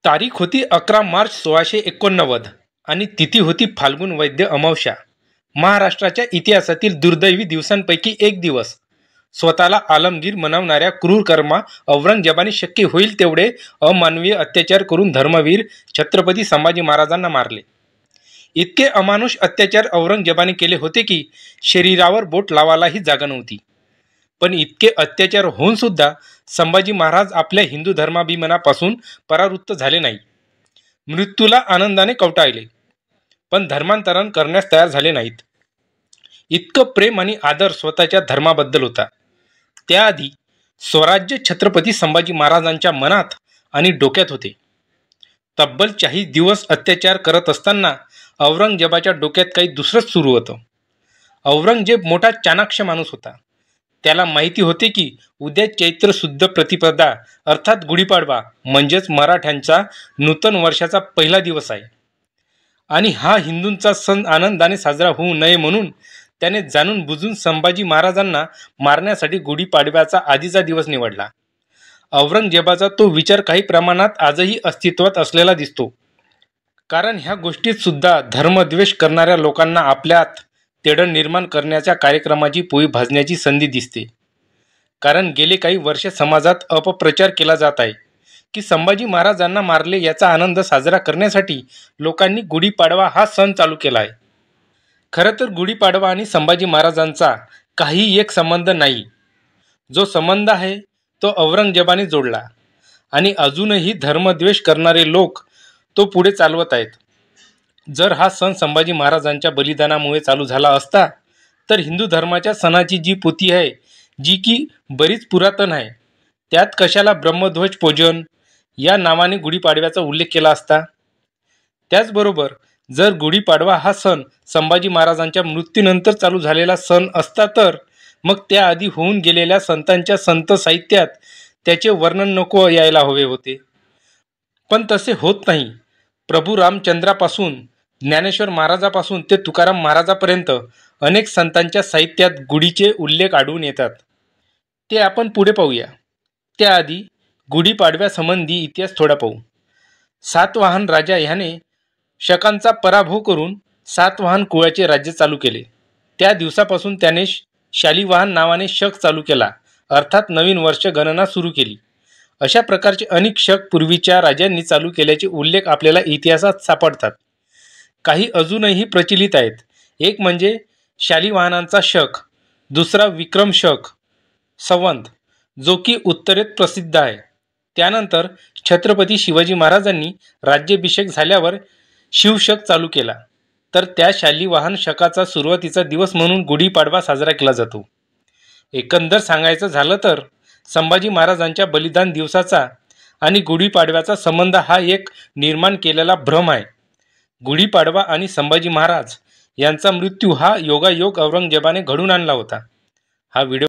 तारीख होती 11 मार्च 1689 आणि तिथी होती फाल्गुन वैद्य अमावस्या. महाराष्ट्राच्या इतिहासातील दुर्दैवी दिवसांपैकी एक दिवस. स्वतःला आलमगीर म्हणवणाऱ्या क्रूरकर्मा औरंगजेबाने शक्य होईल तेवढे अमानवीय अत्याचार करून धर्मवीर छत्रपती संभाजी महाराजांना मारले. इतके अमानुष अत्याचार औरंगजेबाने केले होते की शरीरावर बोट लावायलाही जागा नव्हती. पण इतके अत्याचार होऊन सुद्धा संभाजी महाराज आपल्या हिंदू धर्माभिमानापासून परावृत्त झाले नाही. मृत्यूला आनंदाने कवटाळले, पण धर्मांतरण करण्यास तयार झाले नाहीत. इतकं प्रेम आणि आदर स्वतःच्या धर्माबद्दल होता. त्याआधी स्वराज्य छत्रपती संभाजी महाराजांच्या मनात आणि डोक्यात होते. तब्बल 40 दिवस अत्याचार करत असताना औरंगजेबाच्या डोक्यात काही दुसरंच सुरू होतं. औरंगजेब मोठा चाणाक्ष माणूस होता. त्याला माहिती होते की उद्या चैत्र शुद्ध प्रतिपदा अर्थात गुढीपाडवा म्हणजेच मराठ्यांचा नूतन वर्षाचा पहिला दिवस आहे आणि हा हिंदूंचा सण आनंदाने साजरा होऊ नये म्हणून त्याने जाणून बुजून संभाजी महाराजांना मारण्यासाठी गुढीपाडव्याचा आधीचा दिवस निवडला. औरंगजेबाचा तो विचार काही प्रमाणात आजही अस्तित्वात असलेला दिसतो. कारण ह्या गोष्टीत सुद्धा धर्मद्वेष करणाऱ्या लोकांना आपल्यात तेढ निर्माण करण्याच्या कार्यक्रमाची पोळी भाजण्याची संधी दिसते. कारण गेले काही वर्ष समाजात अपप्रचार केला जात आहे की संभाजी महाराजांना मारले याचा आनंद साजरा करण्यासाठी लोकांनी गुढीपाडवा हा सण चालू केला आहे. खरं तर गुढीपाडवा आणि संभाजी महाराजांचा काही एक संबंध नाही. जो संबंध आहे तो औरंगजेबाने जोडला आणि अजूनही धर्मद्वेष करणारे लोक तो पुढे चालवत आहेत. जर हा सण संभाजी महाराजांच्या बलिदानामुळे चालू झाला असता तर हिंदू धर्माच्या सणाची जी पोथी आहे, जी की बरीच पुरातन आहे, त्यात कशाला ब्रह्मध्वज पूजन या नावाने गुढीपाडव्याचा उल्लेख केला असता. त्याचबरोबर जर गुढीपाडवा हा सण संभाजी महाराजांच्या मृत्यूनंतर चालू झालेला सण असता तर मग त्याआधी होऊन गेलेल्या संतांच्या संत साहित्यात त्याचे वर्णन नको यायला हवे होते. पण तसे होत नाही. प्रभू रामचंद्रापासून ज्ञानेश्वर महाराजापासून ते तुकाराम महाराजापर्यंत अनेक संतांच्या साहित्यात गुढीचे उल्लेख आढळून येतात. ते आपण पुढे पाहूया. त्याआधी गुढीपाडव्यासंबंधी इतिहास थोडा पाहू. सातवाहन राजा ह्याने शकांचा पराभव करून सातवाहन कुळाचे राज्य चालू केले. त्या दिवसापासून त्याने शालिवाहन नावाने शक चालू केला, अर्थात नवीन वर्ष गणना सुरू केली. अशा प्रकारचे अनेक शक पूर्वीच्या राजांनी चालू केल्याचे उल्लेख आपल्याला इतिहासात सापडतात. काही अजूनही प्रचलित आहेत. एक म्हणजे शालिवाहनांचा शक, दुसरा विक्रम शक संवत जो की उत्तरेत प्रसिद्ध आहे. त्यानंतर छत्रपती शिवाजी महाराजांनी राज्याभिषेक झाल्यावर शिवशक चालू केला, तर त्या शालिवाहन शकाचा सुरुवातीचा दिवस म्हणून गुढीपाडवा साजरा केला जातो. एकंदर सांगायचं झालं तर संभाजी महाराजांच्या बलिदान दिवसाचा आणि गुढीपाडव्याचा संबंध हा एक निर्माण केलेला भ्रम आहे. गुढीपाडवा आणि संभाजी महाराज यांचा मृत्यू हा योगायोग औरंगजेबाने घडून आणला होता. हा व्हिडिओ